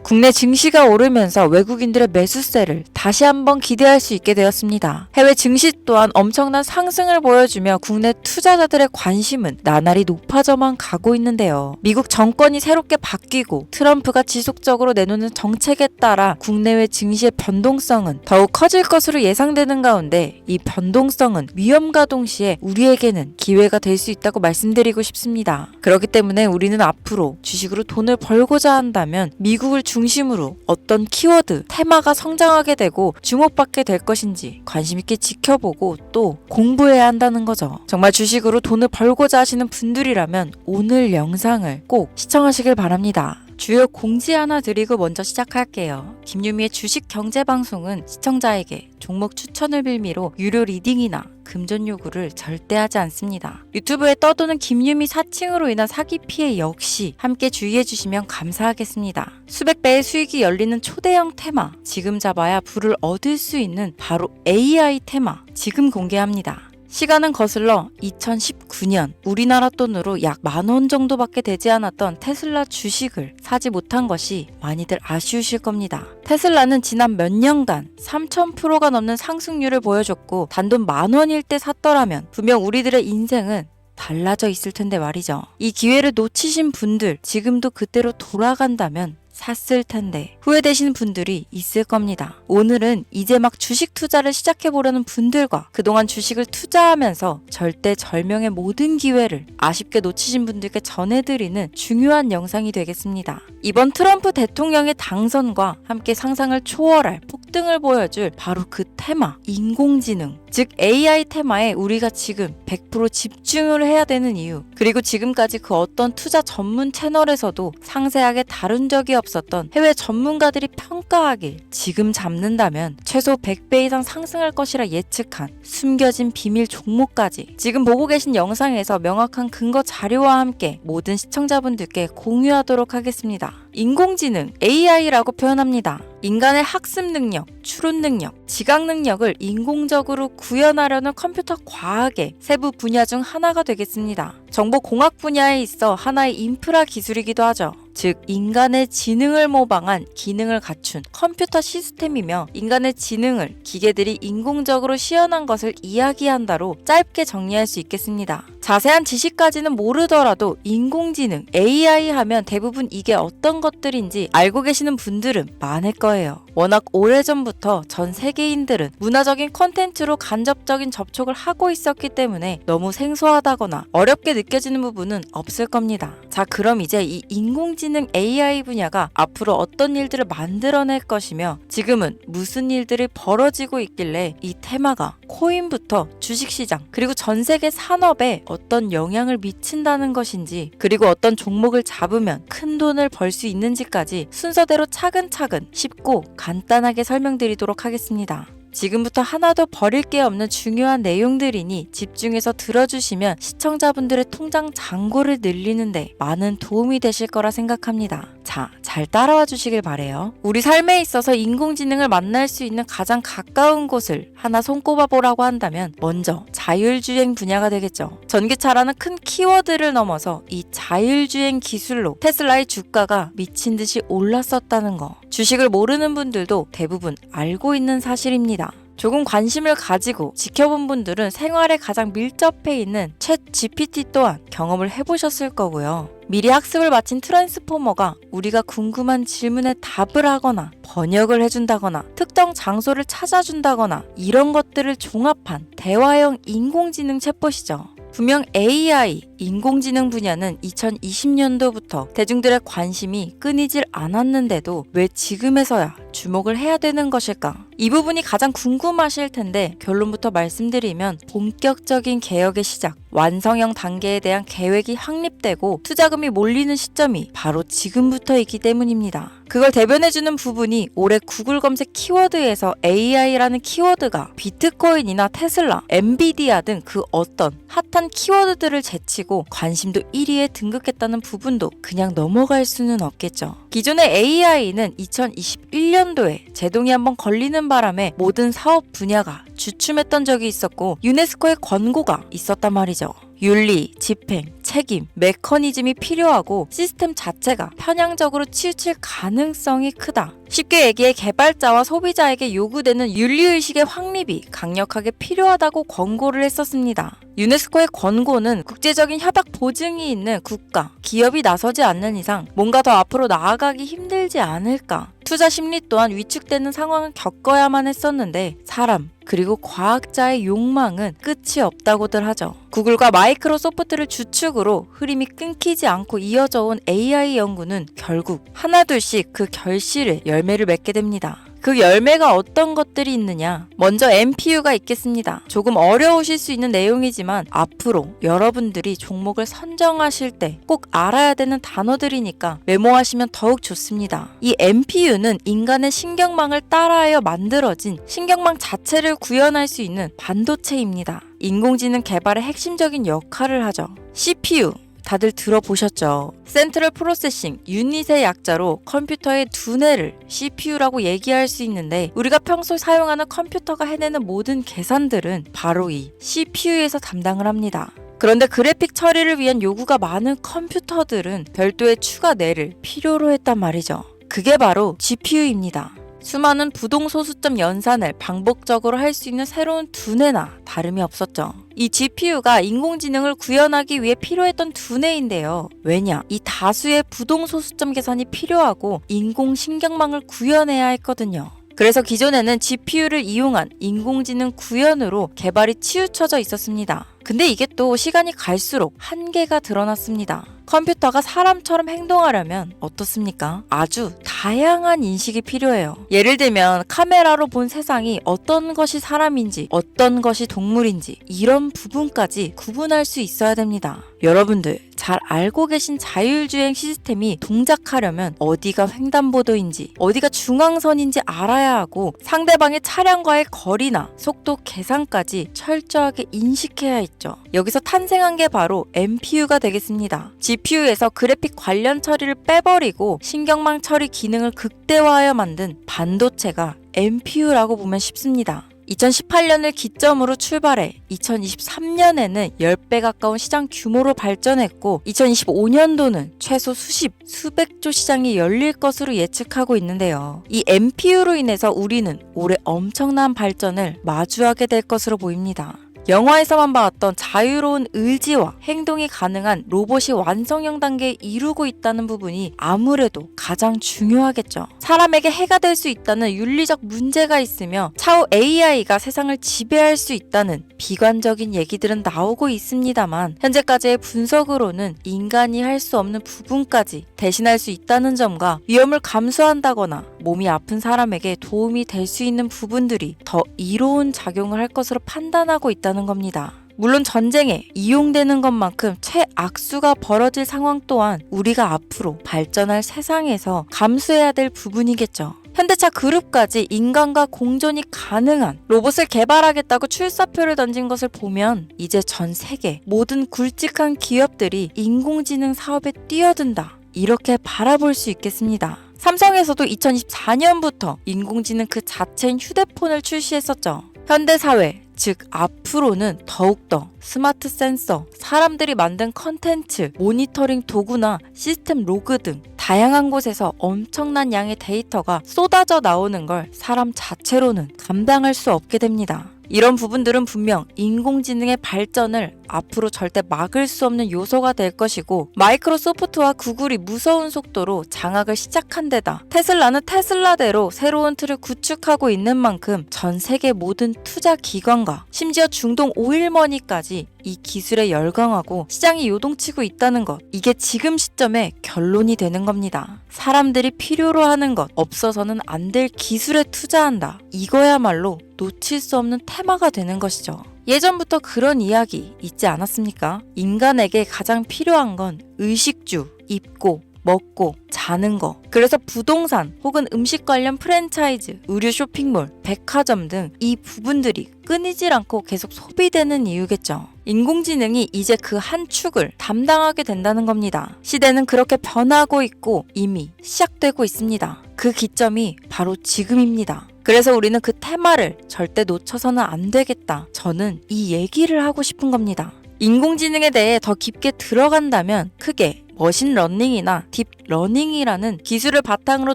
국내 증시가 오르면서 외국인들의 매수세를 다시 한번 기대할 수 있게 되었습니다. 해외 증시 또한 엄청난 상승을 보여주며 국내 투자자들의 관심은 나날이 높아져만 가고 있는데요. 미국 정권이 새롭게 바뀌고 트럼프가 지속적으로 내놓는 정책에 따라 국내외 증시의 변동성은 더욱 커질 것으로 예상되는 가운데 이 변동성은 위험과 동시에 우리에게는 기회가 될 수 있다고 말씀드리고 싶습니다. 그렇기 때문에 우리는 앞으로 주식으로 돈을 벌고자 한다면 미국을 중심으로 어떤 키워드, 테마가 성장하게 되고 주목받게 될 것인지 관심 있게 지켜보고 또 공부해야 한다는 거죠. 정말 주식으로 돈을 벌고자 하시는 분들이라면 오늘 영상을 꼭 시청하시길 바랍니다. 주요 공지 하나 드리고 먼저 시작할게요. 김유미의 주식 경제 방송은 시청자에게 종목 추천을 빌미로 유료 리딩이나 금전 요구를 절대 하지 않습니다. 유튜브에 떠도는 김유미 사칭으로 인한 사기 피해 역시 함께 주의해 주시면 감사하겠습니다. 수백 배의 수익이 열리는 초대형 테마, 지금 잡아야 부를 얻을 수 있는 바로 AI 테마, 지금 공개합니다. 시간은 거슬러 2019년 우리나라 돈으로 약 10,000원 정도밖에 되지 않았던 테슬라 주식을 사지 못한 것이 많이들 아쉬우실 겁니다. 테슬라는 지난 몇 년간 3000%가 넘는 상승률을 보여줬고 단돈 10,000원일 때 샀더라면 분명 우리들의 인생은 달라져 있을 텐데 말이죠. 이 기회를 놓치신 분들 지금도 그때로 돌아간다면 샀을 텐데 후회되시는 분들이 있을 겁니다. 오늘은 이제 막 주식 투자를 시작해보려는 분들과 그동안 주식을 투자하면서 절대절명의 모든 기회를 아쉽게 놓치신 분들께 전해드리는 중요한 영상이 되겠습니다. 이번 트럼프 대통령의 당선과 함께 상상을 초월할 폭등을 보여줄 바로 그 테마, 인공지능, 즉 AI 테마에 우리가 지금 100% 집중을 해야 되는 이유, 그리고 지금까지 그 어떤 투자 전문 채널에서도 상세하게 다룬 적이 없었던 해외 전문가들이 평가하길 지금 잡는다면 최소 100배 이상 상승할 것이라 예측한 숨겨진 비밀 종목까지 지금 보고 계신 영상에서 명확한 근거 자료와 함께 모든 시청자분들께 공유하도록 하겠습니다. 인공지능, AI라고 표현합니다. 인간의 학습 능력, 추론 능력, 지각 능력을 인공적으로 구현하려는 컴퓨터 과학의 세부 분야 중 하나가 되겠습니다. 정보공학 분야에 있어 하나의 인프라 기술이기도 하죠. 즉 인간의 지능을 모방한 기능을 갖춘 컴퓨터 시스템이며 인간의 지능을 기계들이 인공적으로 시연한 것을 이야기한다로 짧게 정리할 수 있겠습니다. 자세한 지식까지는 모르더라도 인공지능, AI 하면 대부분 이게 어떤 것들인지 알고 계시는 분들은 많을 거예요. 워낙 오래전부터 전 세계인들은 문화적인 콘텐츠로 간접적인 접촉을 하고 있었기 때문에 너무 생소하다거나 어렵게 느껴지는 부분은 없을 겁니다. 자, 그럼 이제 이 인공지능 AI 분야가 앞으로 어떤 일들을 만들어낼 것이며 지금은 무슨 일들이 벌어지고 있길래 이 테마가 코인부터 주식시장 그리고 전 세계 산업에 어떤 영향을 미친다는 것인지 그리고 어떤 종목을 잡으면 큰 돈을 벌 수 있는지까지 순서대로 차근차근 쉽고 간단하게 설명드리도록 하겠습니다. 지금부터 하나도 버릴 게 없는 중요한 내용들이니 집중해서 들어주시면 시청자분들의 통장 잔고를 늘리는데 많은 도움이 되실 거라 생각합니다. 자, 잘 따라와 주시길 바래요. 우리 삶에 있어서 인공지능을 만날 수 있는 가장 가까운 곳을 하나 손꼽아 보라고 한다면 먼저 자율주행 분야가 되겠죠. 전기차라는 큰 키워드를 넘어서 이 자율주행 기술로 테슬라의 주가가 미친 듯이 올랐었다는 거. 주식을 모르는 분들도 대부분 알고 있는 사실입니다. 조금 관심을 가지고 지켜본 분들은 생활에 가장 밀접해 있는 챗 GPT 또한 경험을 해보셨을 거고요. 미리 학습을 마친 트랜스포머가 우리가 궁금한 질문에 답을 하거나 번역을 해준다거나 특정 장소를 찾아준다거나 이런 것들을 종합한 대화형 인공지능 챗봇이죠. 분명 AI, 인공지능 분야는 2020년도부터 대중들의 관심이 끊이질 않았는데도 왜 지금에서야 주목을 해야 되는 것일까? 이 부분이 가장 궁금하실 텐데 결론부터 말씀드리면 본격적인 개혁의 시작, 완성형 단계에 대한 계획이 확립되고 투자금이 몰리는 시점이 바로 지금부터이기 때문입니다. 그걸 대변해주는 부분이 올해 구글 검색 키워드에서 AI라는 키워드가 비트코인이나 테슬라, 엔비디아 등 그 어떤 핫한 키워드들을 제치고 관심도 1위에 등극했다는 부분도 그냥 넘어갈 수는 없겠죠. 기존의 AI는 2021년도에 제동이 한번 걸리는 바람에 모든 사업 분야가 주춤했던 적이 있었고 유네스코의 권고가 있었단 말이죠. 윤리, 집행, 책임, 메커니즘이 필요하고 시스템 자체가 편향적으로 치우칠 가능성이 크다. 쉽게 얘기해 개발자와 소비자에게 요구되는 윤리의식의 확립이 강력하게 필요하다고 권고를 했었습니다. 유네스코의 권고는 국제적인 협약 보증이 있는 국가, 기업이 나서지 않는 이상 뭔가 더 앞으로 나아가기 힘들지 않을까. 투자 심리 또한 위축되는 상황을 겪어야만 했었는데 사람, 그리고 과학자의 욕망은 끝이 없다고들 하죠. 구글과 마이크로소프트를 주축으로 흐름이 끊기지 않고 이어져 온 AI 연구는 결국 하나둘씩 그 결실의 열매를 맺게 됩니다. 그 열매가 어떤 것들이 있느냐? 먼저 NPU가 있겠습니다. 조금 어려우실 수 있는 내용이지만 앞으로 여러분들이 종목을 선정하실 때 꼭 알아야 되는 단어들이니까 메모하시면 더욱 좋습니다. 이 NPU는 인간의 신경망을 따라하여 만들어진 신경망 자체를 구현할 수 있는 반도체입니다. 인공지능 개발의 핵심적인 역할을 하죠. CPU 다들 들어보셨죠? 센트럴 프로세싱 유닛의 약자로 컴퓨터의 두뇌를 CPU라고 얘기할 수 있는데 우리가 평소 사용하는 컴퓨터가 해내는 모든 계산들은 바로 이 CPU에서 담당을 합니다. 그런데 그래픽 처리를 위한 요구가 많은 컴퓨터들은 별도의 추가 뇌를 필요로 했단 말이죠. 그게 바로 GPU입니다. 수많은 부동소수점 연산을 반복적으로 할 수 있는 새로운 두뇌나 다름이 없었죠. 이 GPU가 인공지능을 구현하기 위해 필요했던 두뇌인데요. 왜냐? 이 다수의 부동소수점 계산이 필요하고 인공신경망을 구현해야 했거든요. 그래서 기존에는 GPU를 이용한 인공지능 구현으로 개발이 치우쳐져 있었습니다. 근데 이게 또 시간이 갈수록 한계가 드러났습니다. 컴퓨터가 사람처럼 행동하려면 어떻습니까? 아주 다양한 인식이 필요해요. 예를 들면 카메라로 본 세상이 어떤 것이 사람인지 어떤 것이 동물인지 이런 부분까지 구분할 수 있어야 됩니다. 여러분들 잘 알고 계신 자율주행 시스템이 동작하려면 어디가 횡단보도인지 어디가 중앙선인지 알아야 하고 상대방의 차량과의 거리나 속도 계산까지 철저하게 인식해야 있죠. 여기서 탄생한 게 바로 NPU가 되겠습니다. GPU에서 그래픽 관련 처리를 빼버리고 신경망 처리 기능을 극대화하여 만든 반도체가 NPU라고 보면 쉽습니다. 2018년을 기점으로 출발해 2023년에는 10배 가까운 시장 규모로 발전했고 2025년도는 최소 수백조 시장이 열릴 것으로 예측하고 있는데요. 이 NPU로 인해서 우리는 올해 엄청난 발전을 마주하게 될 것으로 보입니다. 영화에서만 봤던 자유로운 의지와 행동이 가능한 로봇이 완성형 단계에 이루고 있다는 부분이 아무래도 가장 중요하겠죠. 사람에게 해가 될 수 있다는 윤리적 문제가 있으며 차후 AI가 세상을 지배할 수 있다는 비관적인 얘기들은 나오고 있습니다만 현재까지의 분석으로는 인간이 할 수 없는 부분까지 대신할 수 있다는 점과 위험을 감수한다거나 몸이 아픈 사람에게 도움이 될 수 있는 부분들이 더 이로운 작용을 할 것으로 판단하고 있다는 겁니다. 물론 전쟁에 이용되는 것만큼 최악수가 벌어질 상황 또한 우리가 앞으로 발전할 세상에서 감수해야 될 부분이겠죠. 현대차 그룹까지 인간과 공존이 가능한 로봇을 개발하겠다고 출사표를 던진 것을 보면 이제 전 세계 모든 굵직한 기업들이 인공지능 사업에 뛰어든다. 이렇게 바라볼 수 있겠습니다. 삼성에서도 2024년부터 인공지능 그 자체인 휴대폰을 출시했었죠. 현대사회, 즉 앞으로는 더욱더 스마트 센서, 사람들이 만든 컨텐츠, 모니터링 도구나 시스템 로그 등 다양한 곳에서 엄청난 양의 데이터가 쏟아져 나오는 걸 사람 자체로는 감당할 수 없게 됩니다. 이런 부분들은 분명 인공지능의 발전을 앞으로 절대 막을 수 없는 요소가 될 것이고 마이크로소프트와 구글이 무서운 속도로 장악을 시작한 데다 테슬라는 테슬라대로 새로운 틀을 구축하고 있는 만큼 전 세계 모든 투자 기관과 심지어 중동 오일머니까지 이 기술에 열광하고 시장이 요동치고 있다는 것, 이게 지금 시점에 결론이 되는 겁니다. 사람들이 필요로 하는 것, 없어서는 안 될 기술에 투자한다. 이거야말로 놓칠 수 없는 테마가 되는 것이죠. 예전부터 그런 이야기 있지 않았습니까? 인간에게 가장 필요한 건 의식주, 입고, 먹고, 자는 거. 그래서 부동산 혹은 음식 관련 프랜차이즈, 의류 쇼핑몰, 백화점 등 이 부분들이 끊이질 않고 계속 소비되는 이유겠죠. 인공지능이 이제 그 한 축을 담당하게 된다는 겁니다. 시대는 그렇게 변하고 있고 이미 시작되고 있습니다. 그 기점이 바로 지금입니다. 그래서 우리는 그 테마를 절대 놓쳐서는 안 되겠다. 저는 이 얘기를 하고 싶은 겁니다. 인공지능에 대해 더 깊게 들어간다면 크게 머신러닝이나 딥러닝이라는 기술을 바탕으로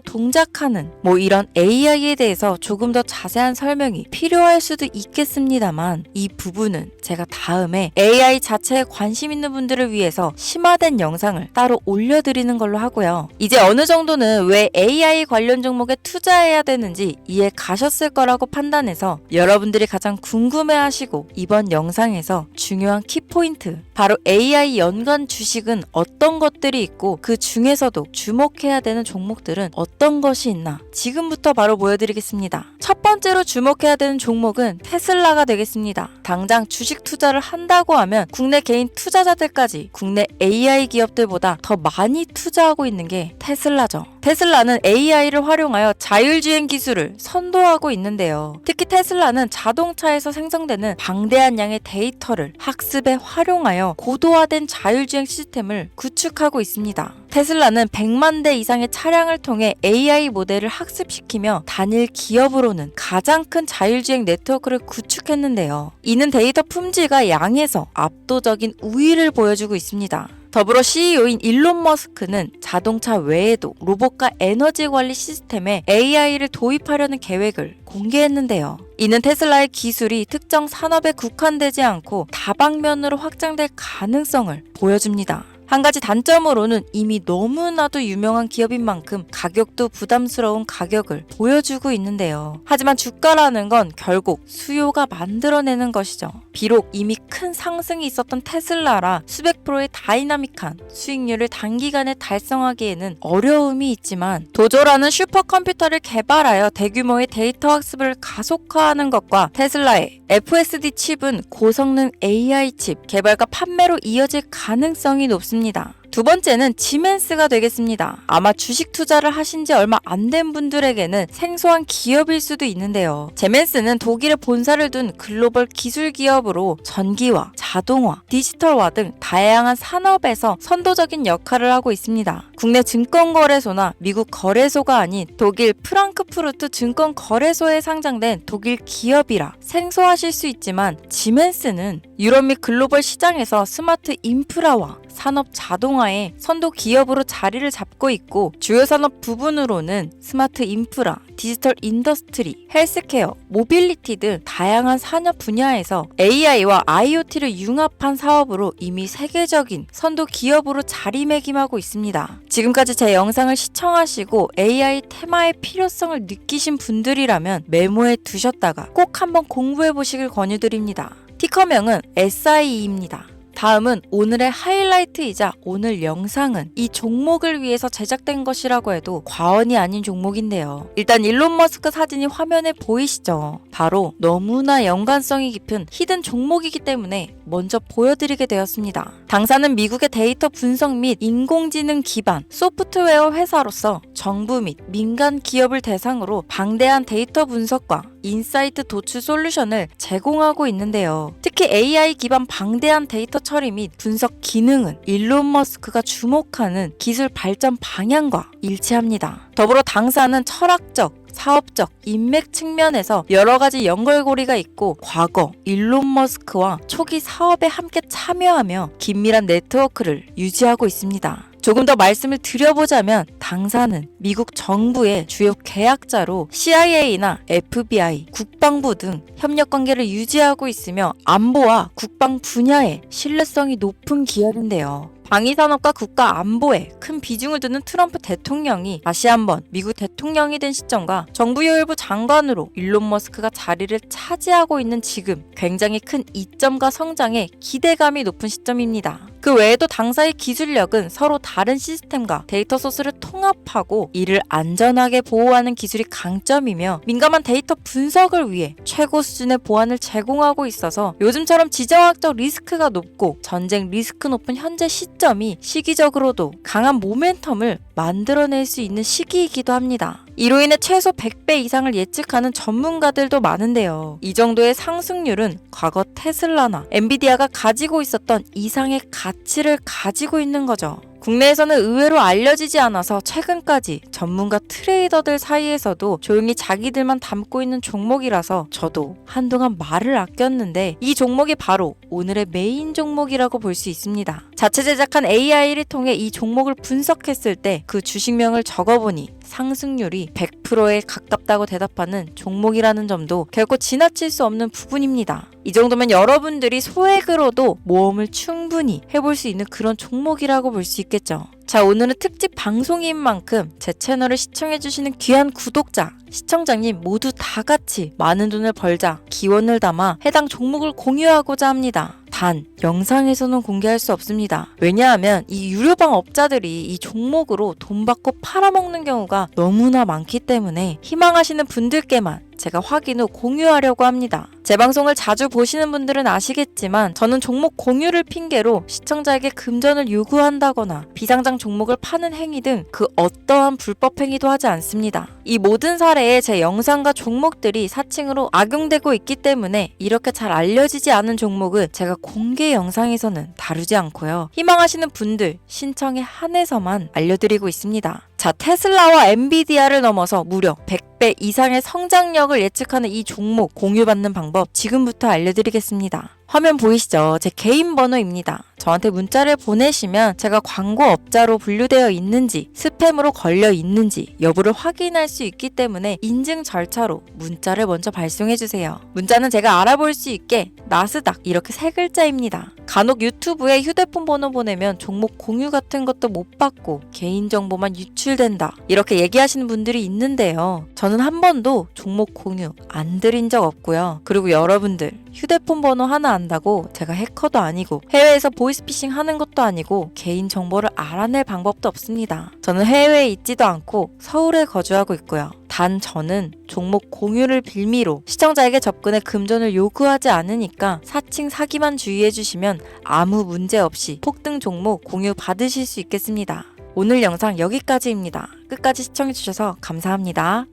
동작하는 이런 AI에 대해서 조금 더 자세한 설명이 필요할 수도 있겠습니다만 이 부분은 제가 다음에 AI 자체에 관심 있는 분들을 위해서 심화된 영상을 따로 올려드리는 걸로 하고요. 이제 어느 정도는 왜 AI 관련 종목에 투자해야 되는지 이해 가셨을 거라고 판단해서 여러분들이 가장 궁금해하시고 이번 영상에서 중요한 키포인트 바로 AI 연관 주식은 어떤 것들이 있고 그 중에서도 주목해야 되는 종목들은 어떤 것이 있나 지금부터 바로 보여드리겠습니다. 첫 번째로 주목해야 되는 종목은 테슬라가 되겠습니다. 당장 주식 투자를 한다고 하면 국내 개인 투자자들까지 국내 AI 기업들보다 더 많이 투자하고 있는 게 테슬라죠. 테슬라는 AI를 활용하여 자율주행 기술을 선도하고 있는데요. 특히 테슬라는 자동차에서 생성되는 방대한 양의 데이터를 학습에 활용하여 고도화된 자율주행 시스템을 구축하고 있습니다. 테슬라는 100만 대 이상의 차량을 통해 AI 모델을 학습시키며 단일 기업으로는 가장 큰 자율주행 네트워크를 구축했는데요. 이는 데이터 품질과 양에서 압도적인 우위를 보여주고 있습니다. 더불어 CEO인 일론 머스크는 자동차 외에도 로봇과 에너지 관리 시스템에 AI를 도입하려는 계획을 공개했는데요. 이는 테슬라의 기술이 특정 산업에 국한되지 않고 다방면으로 확장될 가능성을 보여줍니다. 한 가지 단점으로는 이미 너무나도 유명한 기업인 만큼 가격도 부담스러운 가격을 보여주고 있는데요. 하지만 주가라는 건 결국 수요가 만들어내는 것이죠. 비록 이미 큰 상승이 있었던 테슬라라 수백 프로의 다이나믹한 수익률을 단기간에 달성하기에는 어려움이 있지만 도조라는 슈퍼컴퓨터를 개발하여 대규모의 데이터 학습을 가속화하는 것과 테슬라의 FSD 칩은 고성능 AI 칩 개발과 판매로 이어질 가능성이 높습니다. 두 번째는 지멘스가 되겠습니다. 아마 주식 투자를 하신 지 얼마 안 된 분들에게는 생소한 기업일 수도 있는데요. 지멘스는 독일에 본사를 둔 글로벌 기술 기업으로 전기화, 자동화, 디지털화 등 다양한 산업에서 선도적인 역할을 하고 있습니다. 국내 증권거래소나 미국 거래소가 아닌 독일 프랑크푸르트 증권거래소에 상장된 독일 기업이라 생소하실 수 있지만 지멘스는 유럽 및 글로벌 시장에서 스마트 인프라와 산업 자동화의 선도 기업으로 자리를 잡고 있고 주요 산업 부분으로는 스마트 인프라, 디지털 인더스트리, 헬스케어, 모빌리티 등 다양한 산업 분야에서 AI와 IoT를 융합한 사업으로 이미 세계적인 선도 기업으로 자리매김하고 있습니다. 지금까지 제 영상을 시청하시고 AI 테마의 필요성을 느끼신 분들이라면 메모해 두셨다가 꼭 한번 공부해 보시길 권유드립니다. 티커명은 SIE입니다. 다음은 오늘의 하이라이트이자 오늘 영상은 이 종목을 위해서 제작된 것이라고 해도 과언이 아닌 종목인데요. 일단 일론 머스크 사진이 화면에 보이시죠? 바로 너무나 연관성이 깊은 히든 종목이기 때문에 먼저 보여드리게 되었습니다. 당사는 미국의 데이터 분석 및 인공지능 기반 소프트웨어 회사로서 정부 및 민간 기업을 대상으로 방대한 데이터 분석과 인사이트 도출 솔루션을 제공하고 있는데요. 특히 AI 기반 방대한 데이터 처리 및 분석 기능은 일론 머스크가 주목하는 기술 발전 방향과 일치합니다. 더불어 당사는 철학적, 사업적, 인맥 측면에서 여러 가지 연결고리가 있고 과거 일론 머스크와 초기 사업에 함께 참여하며 긴밀한 네트워크를 유지하고 있습니다. 조금 더 말씀을 드려보자면 당사는 미국 정부의 주요 계약자로 CIA나 FBI, 국방부 등 협력 관계를 유지하고 있으며 안보와 국방 분야에 신뢰성이 높은 기업인데요. 방위산업과 국가 안보에 큰 비중을 두는 트럼프 대통령이 다시 한번 미국 대통령이 된 시점과 정부요일부 장관으로 일론 머스크가 자리를 차지하고 있는 지금 굉장히 큰 이점과 성장에 기대감이 높은 시점입니다. 그 외에도 당사의 기술력은 서로 다른 시스템과 데이터 소스를 통합하고 이를 안전하게 보호하는 기술이 강점이며 민감한 데이터 분석을 위해 최고 수준의 보안을 제공하고 있어서 요즘처럼 지정학적 리스크가 높고 전쟁 리스크 높은 현재 시점이 시기적으로도 강한 모멘텀을 만들어낼 수 있는 시기이기도 합니다. 이로 인해 최소 100배 이상을 예측하는 전문가들도 많은데요. 이 정도의 상승률은 과거 테슬라나 엔비디아가 가지고 있었던 이상의 가치를 가지고 있는 거죠. 국내에서는 의외로 알려지지 않아서 최근까지 전문가 트레이더들 사이에서도 조용히 자기들만 담고 있는 종목이라서 저도 한동안 말을 아꼈는데 이 종목이 바로 오늘의 메인 종목이라고 볼 수 있습니다. 자체 제작한 AI를 통해 이 종목을 분석했을 때 그 주식명을 적어보니 상승률이 100%에 가깝다고 대답하는 종목이라는 점도 결코 지나칠 수 없는 부분입니다. 이 정도면 여러분들이 소액으로도 모험을 충분히 해볼 수 있는 그런 종목이라고 볼 수 있겠죠. 자, 오늘은 특집 방송인 만큼 제 채널을 시청해주시는 귀한 구독자, 시청자님 모두 다 같이 많은 돈을 벌자 기원을 담아 해당 종목을 공유하고자 합니다. 단, 영상에서는 공개할 수 없습니다. 왜냐하면 이 유료방 업자들이 이 종목으로 돈 받고 팔아먹는 경우가 너무나 많기 때문에 희망하시는 분들께만 제가 확인 후 공유하려고 합니다. 제 방송을 자주 보시는 분들은 아시겠지만 저는 종목 공유를 핑계로 시청자에게 금전을 요구한다거나 비상장 종목을 파는 행위 등 그 어떠한 불법 행위도 하지 않습니다. 이 모든 사례에 제 영상과 종목들이 사칭으로 악용되고 있기 때문에 이렇게 잘 알려지지 않은 종목은 제가 공개 영상에서는 다루지 않고요. 희망하시는 분들 신청에 한해서만 알려드리고 있습니다. 자, 테슬라와 엔비디아를 넘어서 무려 100배 이상의 성장력을 예측하는 이 종목 공유받는 방법 지금부터 알려드리겠습니다. 화면 보이시죠? 제 개인 번호입니다. 저한테 문자를 보내시면 제가 광고업자로 분류되어 있는지 스팸으로 걸려 있는지 여부를 확인할 수 있기 때문에 인증 절차로 문자를 먼저 발송해주세요. 문자는 제가 알아볼 수 있게 나스닥 이렇게 3글자입니다. 간혹 유튜브에 휴대폰 번호 보내면 종목 공유 같은 것도 못 받고 개인정보만 유출된다 이렇게 얘기하시는 분들이 있는데요. 저는 한 번도 종목 공유 안 드린 적 없고요. 그리고 여러분들 휴대폰 번호 하나 안다고 제가 해커도 아니고 해외에서 보이스피싱 하는 것도 아니고 개인 정보를 알아낼 방법도 없습니다. 저는 해외에 있지도 않고 서울에 거주하고 있고요. 단 저는 종목 공유를 빌미로 시청자에게 접근해 금전을 요구하지 않으니까 사칭 사기만 주의해 주시면 아무 문제 없이 폭등 종목 공유 받으실 수 있겠습니다. 오늘 영상 여기까지입니다. 끝까지 시청해 주셔서 감사합니다.